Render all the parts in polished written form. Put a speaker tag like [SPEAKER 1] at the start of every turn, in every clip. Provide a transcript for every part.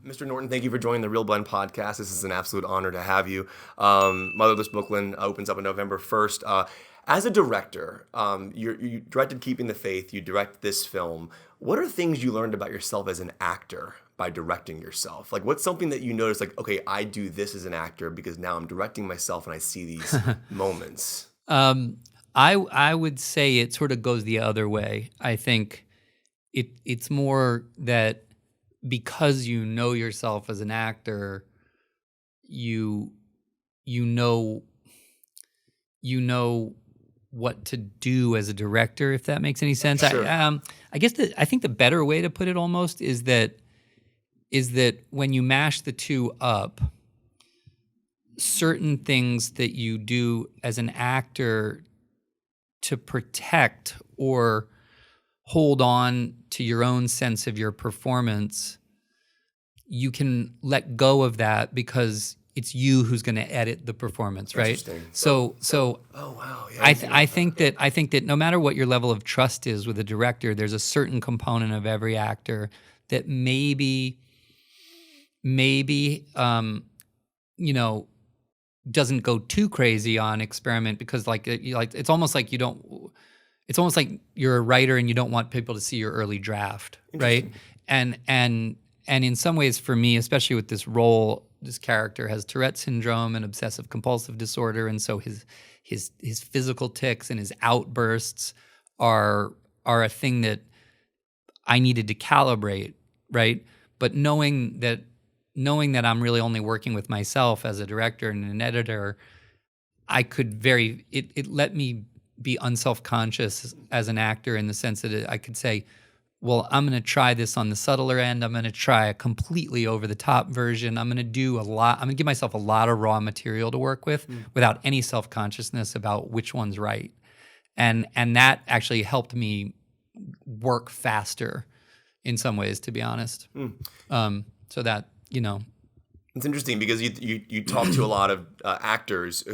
[SPEAKER 1] Mr. Norton, thank you for joining the ReelBlend podcast. This is an absolute honor to have you. Motherless Brooklyn opens up on November 1st. As a director, you directed Keeping the Faith, you direct this film. What are things you learned about yourself as an actor by directing yourself? Like, what's something that you notice, like, okay, I do this as an actor because now I'm directing myself and I see these moments?
[SPEAKER 2] I would say it sort of goes the other way. I think it's more that because you know yourself as an actor, you know what to do as a director, if that makes any sense.
[SPEAKER 1] Sure.
[SPEAKER 2] I guess I think the better way to put it almost is that when you mash the two up, certain things that you do as an actor to protect or hold on to your own sense of your performance, you can let go of that because it's you who's going to edit the performance, right?
[SPEAKER 1] Interesting.
[SPEAKER 2] So
[SPEAKER 1] Oh wow! Yeah,
[SPEAKER 2] I think that no matter what your level of trust is with a director, there's a certain component of every actor that maybe doesn't go too crazy on experiment because it's almost like it's almost like you're a writer and you don't want people to see your early draft, right? And in some ways, for me, especially with this role, this character has Tourette syndrome and obsessive compulsive disorder, and so his physical tics and his outbursts are a thing that I needed to calibrate, right? But knowing that I'm really only working with myself as a director and an editor, I could it let me be unself-conscious as an actor in the sense that I could say, well, I'm going to try this on the subtler end. I'm going to try a completely over-the-top version. I'm going to give myself a lot of raw material to work with without any self-consciousness about which one's right. And that actually helped me work faster in some ways, to be honest. So that,
[SPEAKER 1] It's interesting because you talk to a lot of actors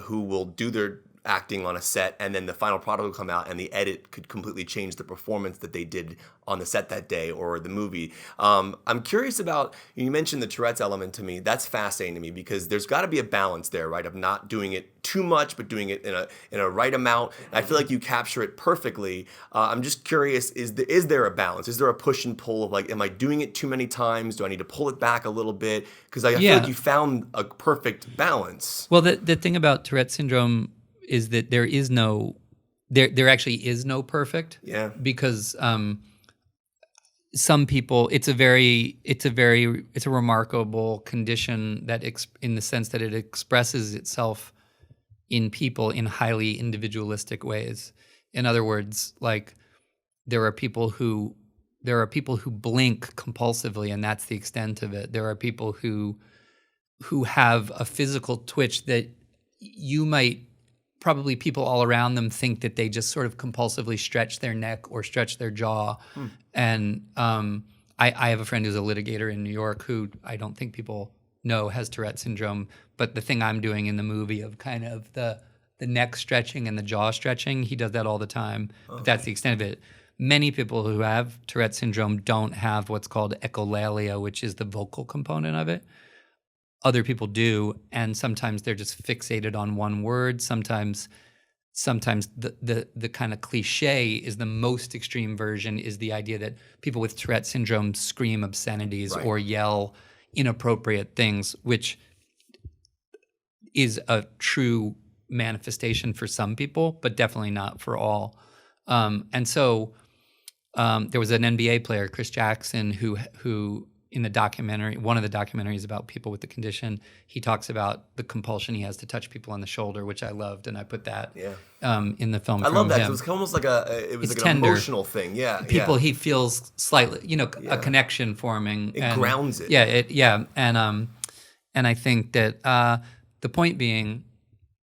[SPEAKER 1] who will do their acting on a set, and then the final product will come out and the edit could completely change the performance that they did on the set that day or the movie. I'm curious about, you mentioned the Tourette's element to me. That's fascinating to me because there's got to be a balance there, right, of not doing it too much but doing it in a right amount. And I feel like you capture it perfectly. I'm just curious, is there a balance? Is there a push and pull of, like, am I doing it too many times? Do I need to pull it back a little bit? Because I feel like you found a perfect balance.
[SPEAKER 2] Well, the thing about Tourette syndrome is that there actually is no perfect.
[SPEAKER 1] Yeah.
[SPEAKER 2] Because some people, it's a remarkable condition that in the sense that it expresses itself in people in highly individualistic ways. In other words, like there are people who blink compulsively, and that's the extent of it. There are people who have a physical twitch that you might, probably people all around them think that they just sort of compulsively stretch their neck or stretch their jaw. And I have a friend who's a litigator in New York who I don't think people know has Tourette syndrome, but the thing I'm doing in the movie of kind of the neck stretching and the jaw stretching, he does that all the time. But that's the extent of it. Many people who have Tourette syndrome don't have what's called echolalia, which is the vocal component of it. Other people do, and sometimes they're just fixated on one word. Sometimes the kind of cliche is the most extreme version is the idea that people with Tourette syndrome scream obscenities or yell inappropriate things, which is a true manifestation for some people, but definitely not for all. And so there was an NBA player, Chris Jackson, who in the documentary, one of the documentaries about people with the condition, he talks about the compulsion he has to touch people on the shoulder, which I loved, and I put that in the film.
[SPEAKER 1] I love that. It was almost like an emotional thing. Yeah,
[SPEAKER 2] people he feels slightly, a connection forming.
[SPEAKER 1] It grounds it.
[SPEAKER 2] And I think that the point being,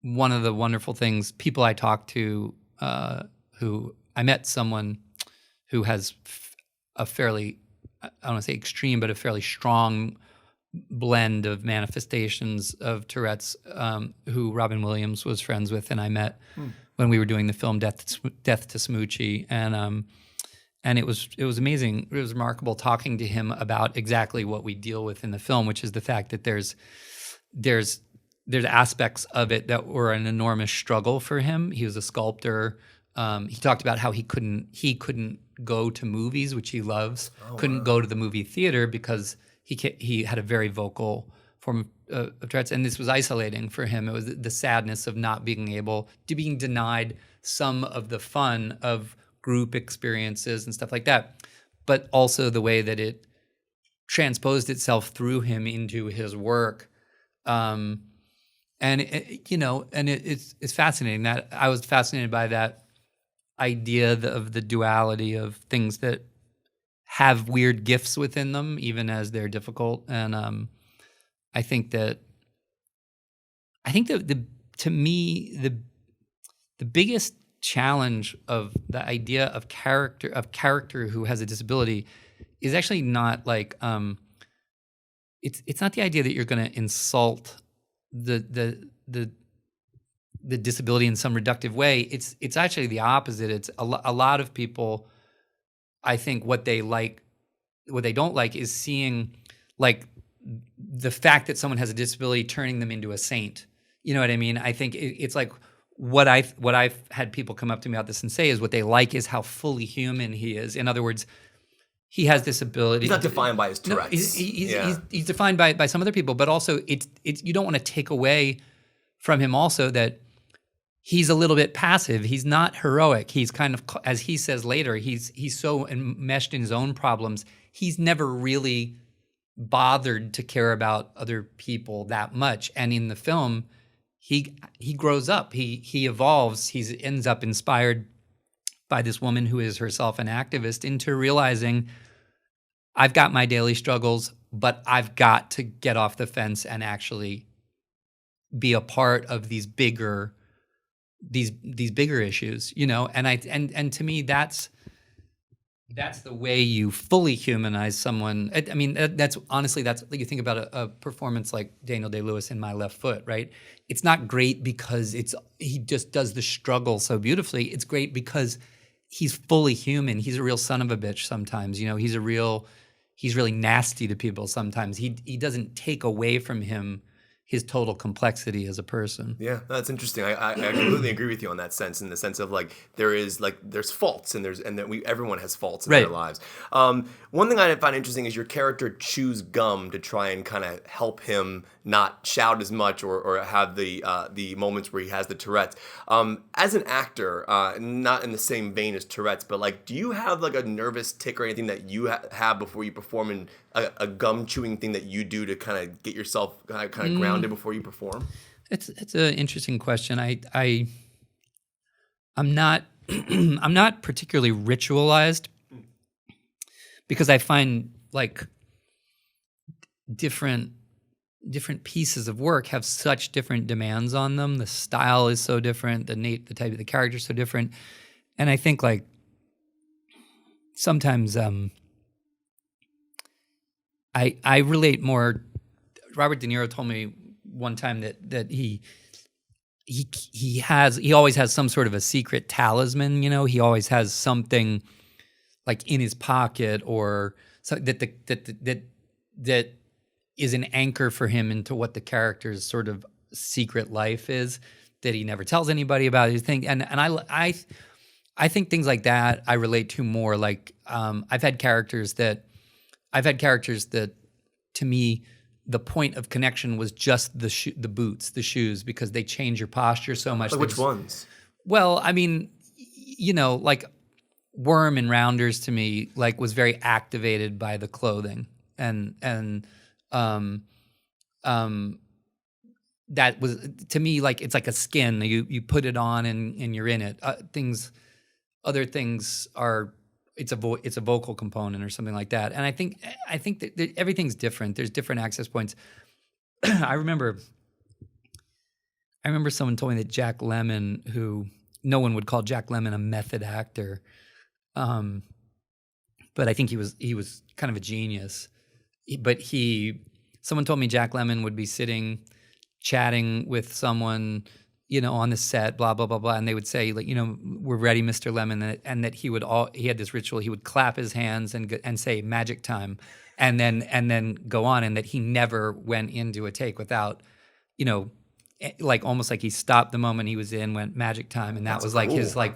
[SPEAKER 2] one of the wonderful things, people I talked to, who I met someone who has a fairly, I don't want to say extreme, but a fairly strong blend of manifestations of Tourette's, who Robin Williams was friends with, and I met when we were doing the film Death to Smoochie, And it was amazing. It was remarkable talking to him about exactly what we deal with in the film, which is the fact that there's aspects of it that were an enormous struggle for him. He was a sculptor. He talked about how he couldn't go to movies, which he loves. Couldn't go to the movie theater because he had a very vocal form of Tourette's, and this was isolating for him. It was the sadness of not being being denied some of the fun of group experiences and stuff like that, but also the way that it transposed itself through him into his work. And it's fascinating. That I was fascinated by that idea of the duality of things that have weird gifts within them, even as they're difficult. And I think that to me the biggest challenge of the idea of character who has a disability is actually not like it's not the idea that you're going to insult the disability in some reductive way. It's actually the opposite. It's a lot of people, I think, what they don't like is seeing like the fact that someone has a disability turning them into a saint. You know what I mean? I think it's like what I've had people come up to me about this and say is what they like is how fully human he is. In other words, he has this ability.
[SPEAKER 1] He's not defined by his Tourette's.
[SPEAKER 2] No, he's defined by some other people, but also it's you don't want to take away from him also that he's a little bit passive. He's not heroic. He's kind of, as he says later, he's so enmeshed in his own problems. He's never really bothered to care about other people that much. And in the film, he grows up. He evolves. He ends up inspired by this woman who is herself an activist into realizing, I've got my daily struggles, but I've got to get off the fence and actually be a part of these bigger issues, you know. And to me, that's the way you fully humanize someone. I mean, that's honestly, that's like you think about a performance like Daniel Day-Lewis in My Left Foot, right? It's not great because he just does the struggle so beautifully. It's great because he's fully human. He's a real son of a bitch sometimes, you know. He's really nasty to people sometimes. He doesn't take away from him his total complexity as a person.
[SPEAKER 1] Yeah, that's interesting. I completely agree with you on that sense, in the sense of like there's faults and everyone has faults in their lives. One thing I find interesting is your character chews gum to try and kind of help him not shout as much or have the moments where he has the Tourette's. As an actor, not in the same vein as Tourette's, but like, do you have like a nervous tick or anything that you have before you perform, and a gum chewing thing that you do to kind of get yourself kind of grounded before you perform?
[SPEAKER 2] It's an interesting question. I'm not I'm not particularly ritualized because I find like different pieces of work have such different demands on them. The style is so different, the type of the character is so different. And I think like sometimes I relate more. Robert De Niro told me one time that he always has some sort of a secret talisman, you know. He always has something like in his pocket or so that is an anchor for him into what the character's sort of secret life is that he never tells anybody about. His thing, and I think things like that I relate to more. Like I've had characters that to me the point of connection was just the boots, the shoes, because they change your posture so much.
[SPEAKER 1] Like which ones?
[SPEAKER 2] Well, I mean, you know, like Worm and Rounders to me like was very activated by the clothing, and that was to me like it's like a skin. You put it on and you're in it. Other things are. It's a vocal component or something like that. And I think that everything's different. There's different access points. I remember someone told me that Jack Lemmon, who no one would call Jack Lemmon a method actor, but I think he was kind of a genius. Someone told me Jack Lemmon would be sitting, chatting with someone, on the set, blah, blah, blah, blah. And they would say, like, we're ready, Mr. Lemon. And that he had this ritual. He would clap his hands and say magic time and then go on. And that he never went into a take without, like almost like he stopped the moment he was in, went magic time. And that was like his like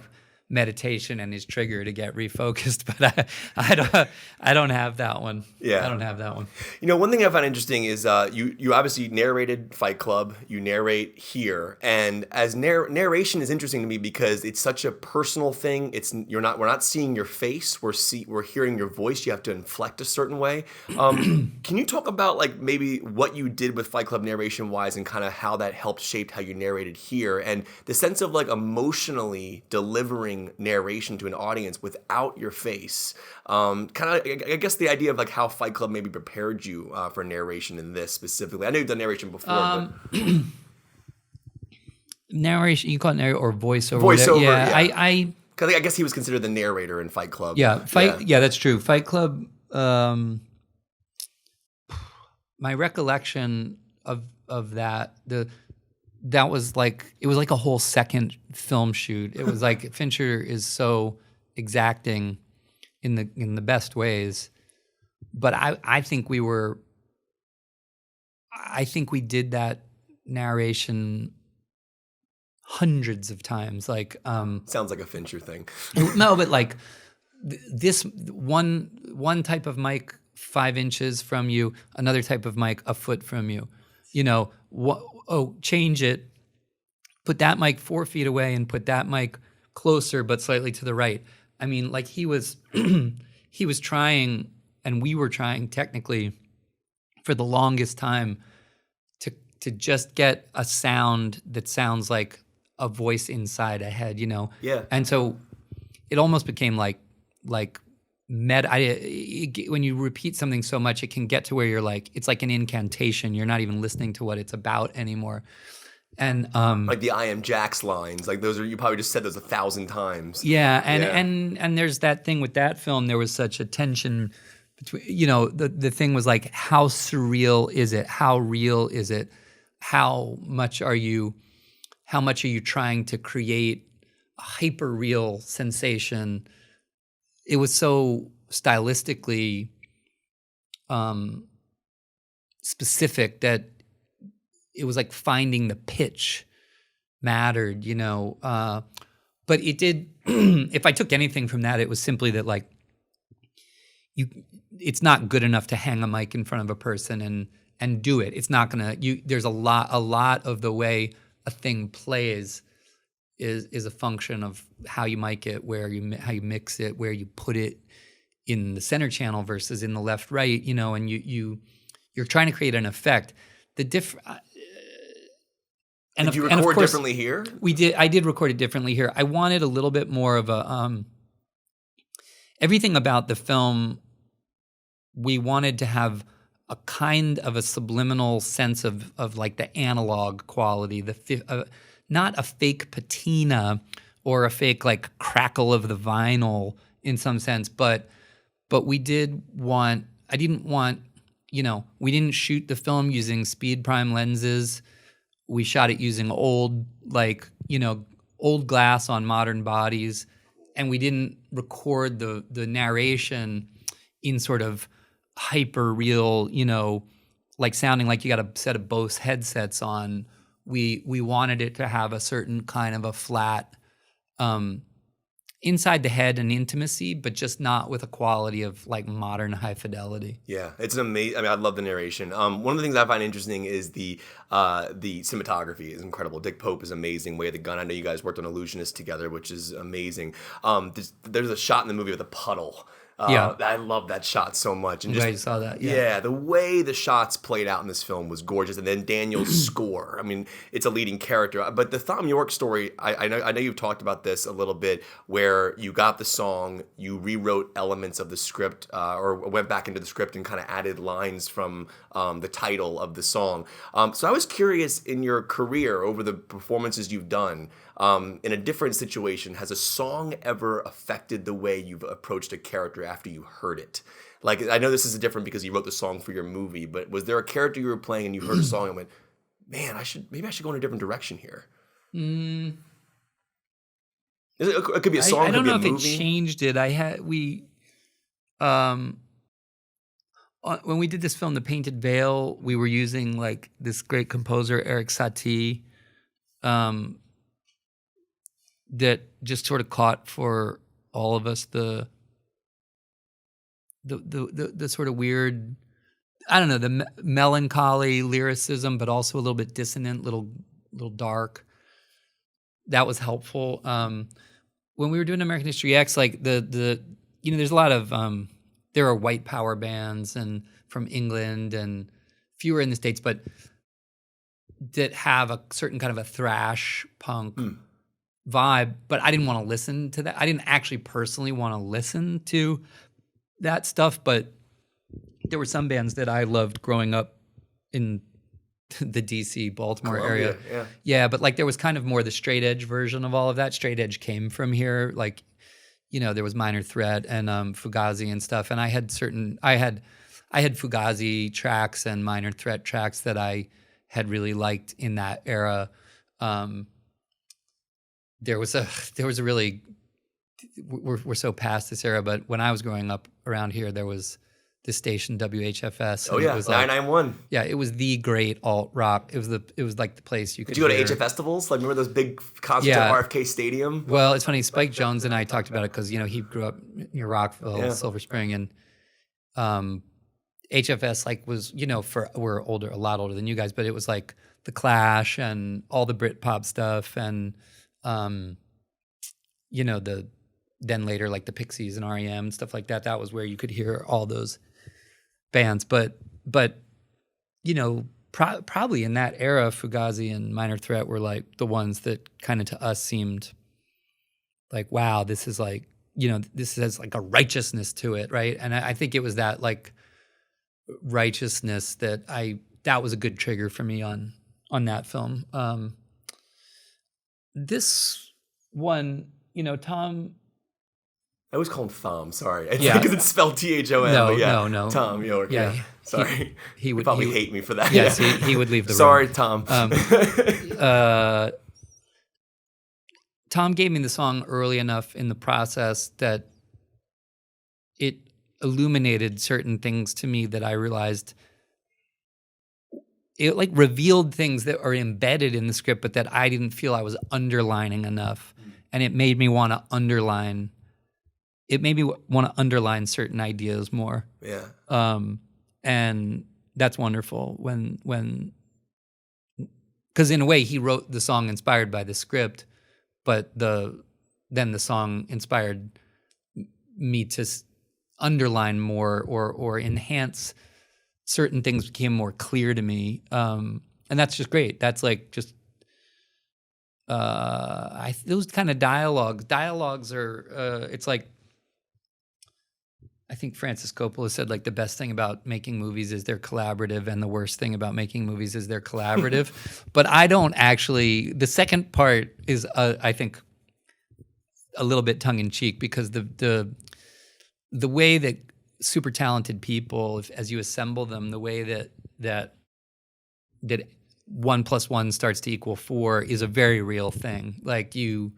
[SPEAKER 2] meditation and his trigger to get refocused. But I don't have that one.
[SPEAKER 1] Yeah.
[SPEAKER 2] I don't have that one.
[SPEAKER 1] One thing I find interesting is you obviously narrated Fight Club, you narrate here, and as narration is interesting to me because it's such a personal thing. We're not seeing your face, we're hearing your voice. You have to inflect a certain way. Can you talk about like maybe what you did with Fight Club narration wise and kind of how that helped shape how you narrated here and the sense of like emotionally delivering narration to an audience without your face? Kind of, I guess the idea of like how Fight Club maybe prepared you for narration in this specifically. I know you've done narration before, but
[SPEAKER 2] narration, you call it narrator or voiceover?
[SPEAKER 1] Voiceover,
[SPEAKER 2] yeah.
[SPEAKER 1] yeah. Because I guess he was considered the narrator in Fight Club.
[SPEAKER 2] Yeah, yeah, that's true. Fight Club. My recollection of that that was like it was like a whole second film shoot. It was like Fincher is so exacting in the best ways, but I think we did that narration hundreds of times. Like
[SPEAKER 1] sounds like a Fincher thing.
[SPEAKER 2] No, but like this one type of mic 5 inches from you, another type of mic a foot from you. Change it, put that mic 4 feet away and put that mic closer but slightly to the right. I mean, like he was he was trying, and we were trying technically for the longest time to just get a sound that sounds like a voice inside a head,
[SPEAKER 1] Yeah.
[SPEAKER 2] And so it almost became like meta. When you repeat something so much, it can get to where you're like, it's like an incantation. You're not even listening to what it's about anymore. And
[SPEAKER 1] like the I am Jax lines, like those are, you probably just said those 1,000 times.
[SPEAKER 2] Yeah, and there's that thing with that film. There was such a tension between, the thing was like, how surreal is it? How real is it? How much are you trying to create a hyper real sensation? It was so stylistically specific that it was like finding the pitch mattered, but it did. If I took anything from that, it was simply that like it's not good enough to hang a mic in front of a person and do it. It's not gonna. There's a lot of the way a thing plays is a function of how you mic it, how you mix it, where you put it in the center channel versus in the left right, and you're trying to create an effect. Did you record
[SPEAKER 1] differently here?
[SPEAKER 2] I did record it differently here. I wanted a little bit more of a everything about the film. We wanted to have a kind of a subliminal sense of like the analog quality, not a fake patina or a fake like crackle of the vinyl in some sense, but we did want. I didn't want. We didn't shoot the film using speed prime lenses. We shot it using old glass on modern bodies, and we didn't record the narration in sort of hyper real, like sounding like you got a set of Bose headsets on. We wanted it to have a certain kind of a flat inside the head and intimacy, but just not with a quality of like modern high fidelity.
[SPEAKER 1] Yeah, it's an amazing. I mean, I love the narration. One of the things I find interesting is the cinematography is incredible. Dick Pope is amazing. Way of the Gun. I know you guys worked on Illusionist together, which is amazing. There's a shot in the movie with a puddle. I love that shot so much. And
[SPEAKER 2] I'm glad you saw that.
[SPEAKER 1] Yeah, the way the shots played out in this film was gorgeous. And then Daniel's score. I mean, it's a leading character. But the Thom Yorke story, I know you've talked about this a little bit, where you got the song, you rewrote elements of the script, or went back into the script and kind of added lines from the title of the song. So I was curious, in your career, over the performances you've done, in a different situation, has a song ever affected the way you've approached a character after you heard it? Like, I know this is different because you wrote the song for your movie, but was there a character you were playing and you heard a song and went, man, maybe I should go in a different direction here?
[SPEAKER 2] Mm,
[SPEAKER 1] It could be a song.
[SPEAKER 2] I don't know
[SPEAKER 1] could be a
[SPEAKER 2] if
[SPEAKER 1] movie.
[SPEAKER 2] it changed it. Um, when we did this film, The Painted Veil, we were using like this great composer, Eric Satie, that just sort of caught for all of us the sort of weird, I don't know, the melancholy lyricism, but also a little bit dissonant, little dark. That was helpful. When we were doing American History X, like there's a lot of there are white power bands and from England and fewer in the States, but that have a certain kind of a thrash punk vibe. But I didn't want to listen to that. I didn't actually personally want to listen to that stuff, but there were some bands that I loved growing up in the DC, Baltimore area. Yeah, but like there was kind of more the straight edge version of all of that. Straight edge came from here. Like, there was Minor Threat and Fugazi and stuff. And I had Fugazi tracks and Minor Threat tracks that I had really liked in that era. There was a really, we're so past this era, but when I was growing up around here, there was this station WHFS.
[SPEAKER 1] Oh yeah,
[SPEAKER 2] it was
[SPEAKER 1] 991.
[SPEAKER 2] Yeah, it was the great alt rock. It was like the place you could.
[SPEAKER 1] Did you go to HF festivals? Like remember those big concerts at RFK Stadium?
[SPEAKER 2] Well, it's funny. Spike Jonze and I talked about it because he grew up near Rockville, Silver Spring, and HFS like was we're older, a lot older than you guys, but it was like the Clash and all the Britpop stuff, and the then later like the Pixies and REM and stuff like that. That was where you could hear all those bands, but probably in that era, Fugazi and Minor Threat were like the ones that kind of to us seemed like, wow, this is like, this has like a righteousness to it, right? And I think it was that like righteousness that was a good trigger for me on that film. This one, Thom.
[SPEAKER 1] I always call him Thom. Sorry, because it's spelled Thom.
[SPEAKER 2] No.
[SPEAKER 1] Thom Yorke. Yeah. Sorry,
[SPEAKER 2] he would
[SPEAKER 1] probably hate me for that.
[SPEAKER 2] Yes, he would leave the room.
[SPEAKER 1] Sorry, Thom.
[SPEAKER 2] Thom gave me the song early enough in the process that it illuminated certain things to me that I realized. It like revealed things that are embedded in the script, but that I didn't feel I was underlining enough, and it made me want to underline. It made me want to underline certain ideas more.
[SPEAKER 1] Yeah.
[SPEAKER 2] And that's wonderful when, because in a way he wrote the song inspired by the script, but then the song inspired me to underline more or enhance certain things, became more clear to me. And that's just great. That's like just, those kind of dialogues are, it's like, I think Francis Coppola said like the best thing about making movies is they're collaborative, and the worst thing about making movies is they're collaborative. But I don't actually. The second part is, I think, a little bit tongue in cheek, because the way that super talented people, as you assemble them, the way that 1 + 1 starts to equal 4 is a very real thing. Like the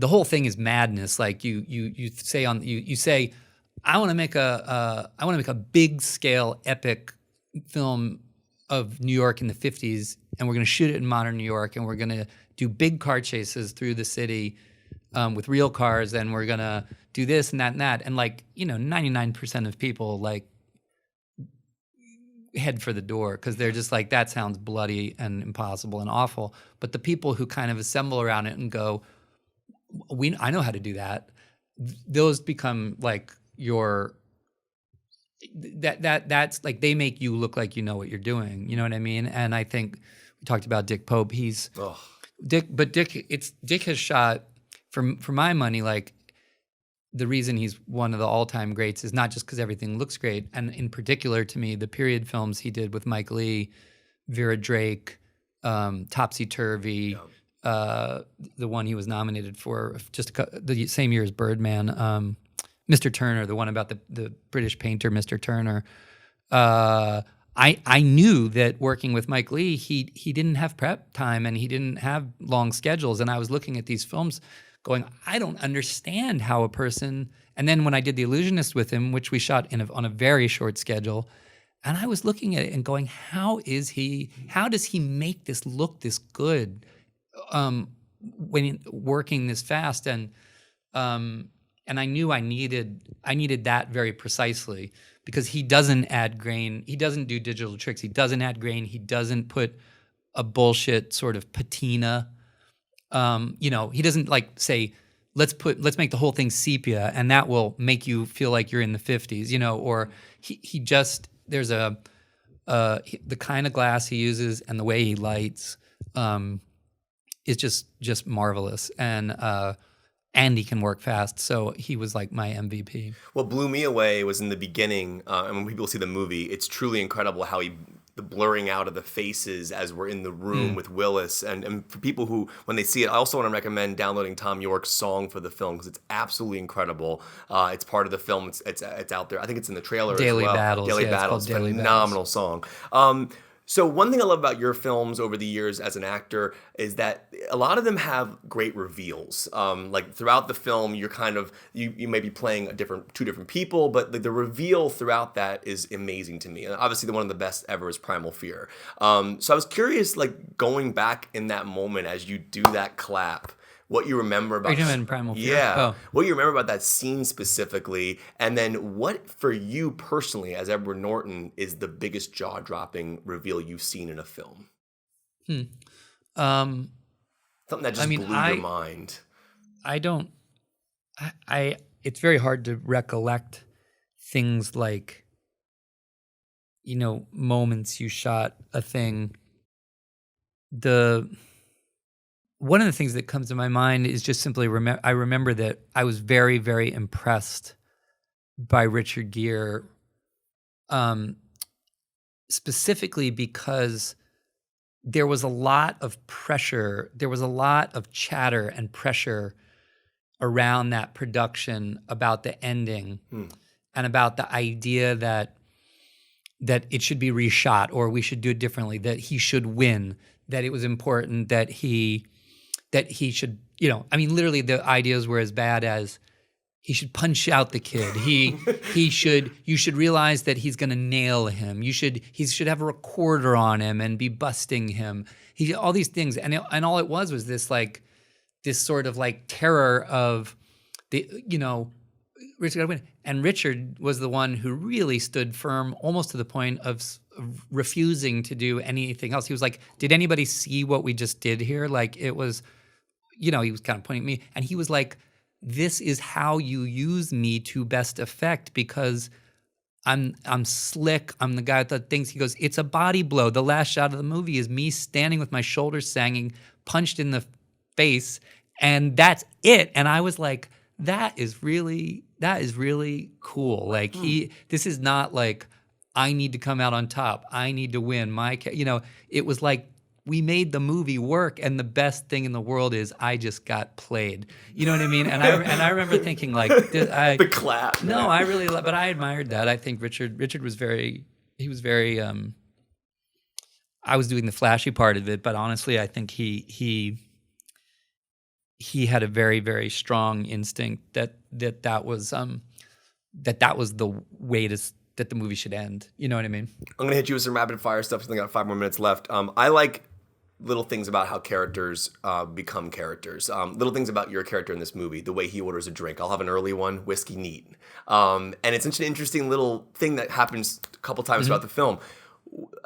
[SPEAKER 2] whole thing is madness. Like you say. I want to make a big scale epic film of New York in the 50s, and we're going to shoot it in modern New York, and we're going to do big car chases through the city with real cars, and we're going to do this and that and that. And 99% of people like head for the door because they're just like, that sounds bloody and impossible and awful. But the people who kind of assemble around it and go, I know how to do that. Those become like that's like, they make you look like you know what you're doing. You know what I mean? And I think we talked about Dick Pope. Dick has shot, for my money, like the reason he's one of the all-time greats is not just because everything looks great, and in particular to me, the period films he did with Mike Leigh, Vera Drake, Topsy Turvy, the one he was nominated for just the same year as Birdman. Mr. Turner, the one about the British painter, Mr. Turner. I knew that working with Mike Leigh, he didn't have prep time and he didn't have long schedules. And I was looking at these films going, I don't understand how a person, and then when I did The Illusionist with him, which we shot on a very short schedule, and I was looking at it and going, how does he make this look this good when working this fast? And I knew I needed that very precisely, because he doesn't add grain. He doesn't do digital tricks. He doesn't add grain. He doesn't put a bullshit sort of patina. He doesn't like say, let's make the whole thing sepia and that will make you feel like you're in the 50s, or he just, there's the kind of glass he uses and the way he lights is just marvelous. And he can work fast, so he was like my MVP.
[SPEAKER 1] What blew me away was in the beginning, and when people see the movie, it's truly incredible how the blurring out of the faces as we're in the room with Willis. And for people who, when they see it, I also want to recommend downloading Thom Yorke's song for the film, because it's absolutely incredible. It's part of the film. It's out there. I think it's in the trailer
[SPEAKER 2] Daily
[SPEAKER 1] as well.
[SPEAKER 2] Battles.
[SPEAKER 1] Daily Battles. Phenomenal song. So one thing I love about your films over the years as an actor is that a lot of them have great reveals. Like throughout the film, you're kind of, you may be playing two different people, but the reveal throughout that is amazing to me. And obviously one of the best ever is Primal Fear. So I was curious, like going back in that moment as you do that clap, what you remember about...
[SPEAKER 2] Are you talking about Primal Fear?
[SPEAKER 1] Yeah.
[SPEAKER 2] Oh.
[SPEAKER 1] What you remember about that scene specifically, and then what for you personally as Edward Norton is the biggest jaw-dropping reveal you've seen in a film? Something that just blew your mind.
[SPEAKER 2] It's very hard to recollect things like, moments you shot a thing. One of the things that comes to my mind is just simply I remember that I was very, very impressed by Richard Gere, specifically because there was a lot of pressure, there was a lot of chatter and pressure around that production about the ending and about the idea that it should be reshot or we should do it differently, that he should win, that it was important that he should, literally the ideas were as bad as he should punch out the kid. You should realize that he's going to nail him. He should have a recorder on him and be busting him. All these things. And all it was this sort of like terror of Richard got to win. And Richard was the one who really stood firm, almost to the point of refusing to do anything else. He was like, did anybody see what we just did here? Like it was, he was kind of pointing at me, and he was like, this is how you use me to best effect, because I'm slick. I'm the guy that thinks. He goes, it's a body blow. The last shot of the movie is me standing with my shoulders sagging, punched in the face, and that's it. And I was like, that is really cool. Like this is not like I need to come out on top. I need to win. It was like we made the movie work, and the best thing in the world is I just got played. You know what I mean? And I remember thinking like,
[SPEAKER 1] the clap.
[SPEAKER 2] No, I really, but I admired that. I think Richard was very. I was doing the flashy part of it, but honestly, I think he had a very, very strong instinct that was the way that the movie should end. You know what I mean?
[SPEAKER 1] I'm gonna hit you with some rapid fire stuff. Since I got 5 more minutes left. I like little things about how characters become characters. Little things about your character in this movie, the way he orders a drink. I'll have an early one, whiskey neat. And it's an interesting little thing that happens a couple times throughout the film.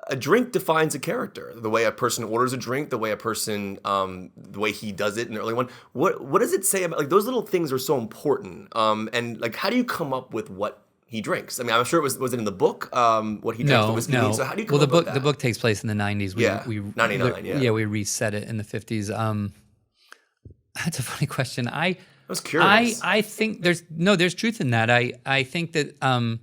[SPEAKER 1] A drink defines a character. The way a person orders a drink, the way a person, the way he does it in the early one. What does it say about, like, those little things are so important. And like, how do you come up with what he drinks? I mean, I'm sure was it in the book? What he drinks? The whiskey neat? So how do you come up with that?
[SPEAKER 2] The book takes place in the 90s. We
[SPEAKER 1] 99.
[SPEAKER 2] Yeah, we reset it in the 50s. That's a funny question. I
[SPEAKER 1] was curious.
[SPEAKER 2] I think there's truth in that. I think that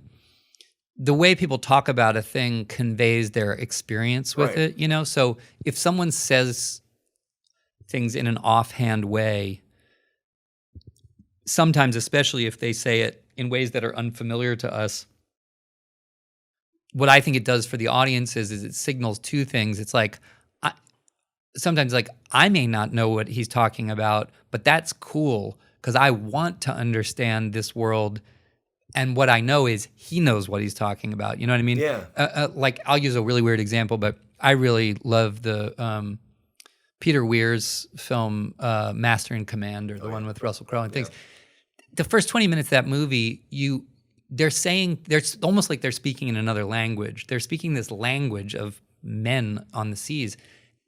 [SPEAKER 2] the way people talk about a thing conveys their experience with it, So if someone says things in an offhand way, sometimes, especially if they say it in ways that are unfamiliar to us, what I think it does for the audience is it signals two things. It's like, sometimes like I may not know what he's talking about, but that's cool because I want to understand this world. And what I know is he knows what he's talking about. You know what I mean?
[SPEAKER 1] Yeah.
[SPEAKER 2] Like I'll use a really weird example, but I really love the Peter Weir's film Master and Commander, the one with Russell Crowe and things. The first 20 minutes of that movie, they're almost like they're speaking in another language. They're speaking this language of men on the seas.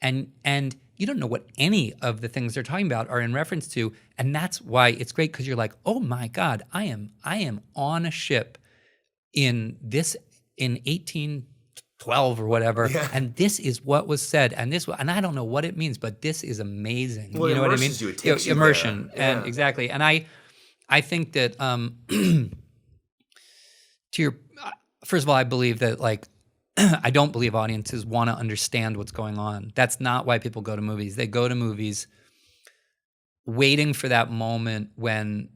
[SPEAKER 2] And you don't know what any of the things they're talking about are in reference to, and that's why it's great because you're like, oh my God, I am on a ship in 1812 or whatever, and this is what was said, and I don't know what it means, but this is amazing.
[SPEAKER 1] Well,
[SPEAKER 2] you know what I mean?
[SPEAKER 1] It takes you
[SPEAKER 2] immersion,
[SPEAKER 1] there.
[SPEAKER 2] and exactly. And I think that first of all, I believe that like. I don't believe audiences want to understand what's going on. That's not why people go to movies. They go to movies waiting for that moment when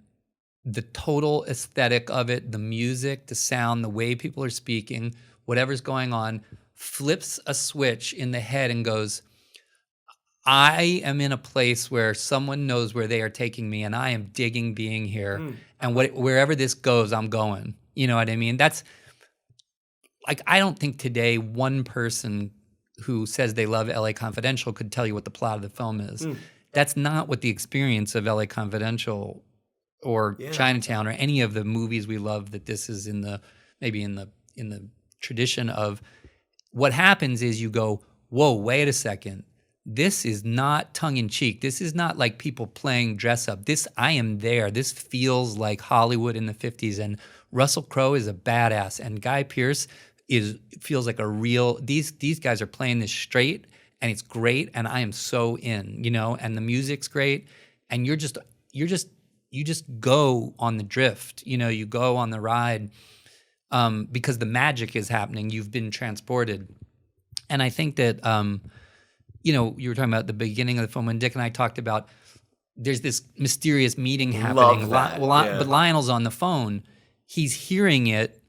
[SPEAKER 2] the total aesthetic of it, the music, the sound, the way people are speaking, whatever's going on, flips a switch in the head and goes, I am in a place where someone knows where they are taking me and I am digging being here. And wherever this goes, I'm going. You know what I mean? That's like, I don't think today one person who says they love LA Confidential could tell you what the plot of the film is. That's not what the experience of LA Confidential or Chinatown or any of the movies we love that this is maybe in the tradition of. What happens is you go, whoa, wait a second. This is not tongue-in-cheek. This is not like people playing dress-up. I am there. This feels like Hollywood in the 50s, and Russell Crowe is a badass, and Guy Pearce feels like a real. These guys are playing this straight, and it's great, and I am so in, and the music's great, and you just go on the drift, you go on the ride, because the magic is happening. You've been transported, and I think that you were talking about the beginning of the film when Dick and I talked about there's this mysterious meeting happening.
[SPEAKER 1] Love that.
[SPEAKER 2] But Lionel's on the phone. He's hearing it.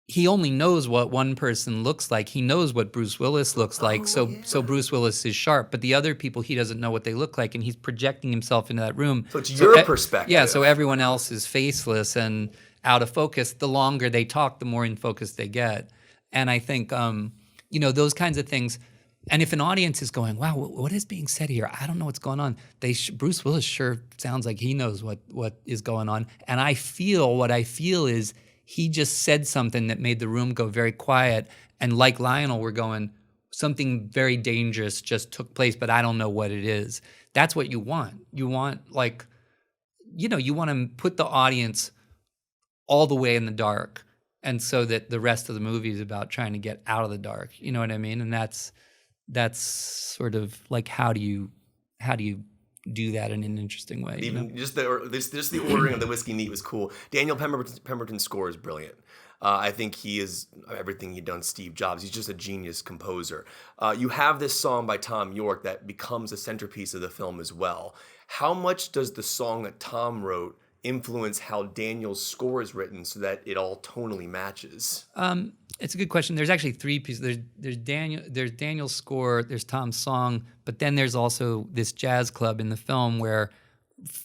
[SPEAKER 2] He only knows what one person looks like. He knows what Bruce Willis looks like. So Bruce Willis is sharp. But the other people, he doesn't know what they look like, and he's projecting himself into that room.
[SPEAKER 1] So it's your perspective.
[SPEAKER 2] Yeah, so everyone else is faceless and out of focus. The longer they talk, the more in focus they get. And I think, those kinds of things. And if an audience is going, wow, what is being said here? I don't know what's going on. Bruce Willis sure sounds like he knows what is going on. And what I feel is he just said something that made the room go very quiet. And like Lionel, we're going, something very dangerous just took place, but I don't know what it is. That's what you want. You want you want to put the audience all the way in the dark. And so that the rest of the movie is about trying to get out of the dark. You know what I mean? And that's sort of like how do you do that in an interesting way?
[SPEAKER 1] Even just the ordering of the whiskey neat was cool. Daniel Pemberton's score is brilliant. I think he is everything he'd done Steve Jobs. He's just a genius composer. You have this song by Thom Yorke that becomes a centerpiece of the film as well. How much does the song that Thom wrote influence how Daniel's score is written so that it all tonally matches?
[SPEAKER 2] It's a good question. There's actually three pieces. There's Daniel's score, there's Thom's song, but then there's also this jazz club in the film where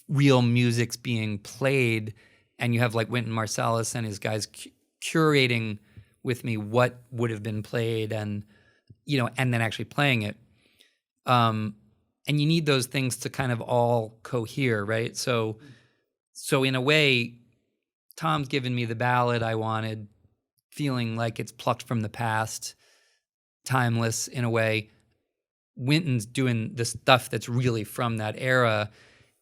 [SPEAKER 2] real music's being played, and you have like Wynton Marsalis and his guys curating with me what would have been played, and and then actually playing it. And you need those things to kind of all cohere, right? So in a way, Thom's given me the ballad I wanted, feeling like it's plucked from the past, timeless in a way. Wynton's doing the stuff that's really from that era.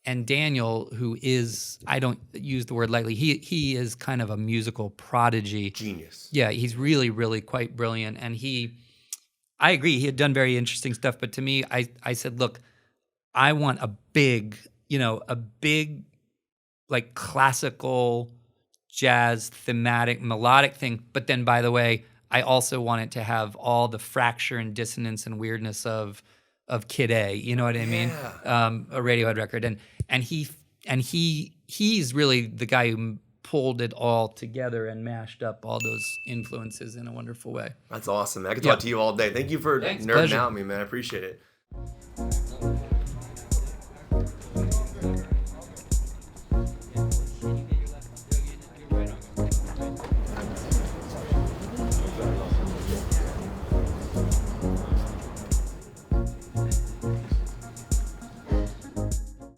[SPEAKER 2] And Daniel, who is, I don't use the word lightly, he is kind of a musical prodigy.
[SPEAKER 1] Genius.
[SPEAKER 2] Yeah, he's really, really quite brilliant. And I agree, he had done very interesting stuff. But to me, I said, look, I want a big, like classical jazz thematic melodic thing, but then by the way, I also want it to have all the fracture and dissonance and weirdness of Kid A, you know what I mean? A Radiohead record, and he's really the guy who pulled it all together and mashed up all those influences in a wonderful way.
[SPEAKER 1] That's awesome. I could
[SPEAKER 2] Yeah.
[SPEAKER 1] talk to you all day. Thank you for
[SPEAKER 2] Thanks,
[SPEAKER 1] nerding
[SPEAKER 2] pleasure.
[SPEAKER 1] out me, man. I appreciate it.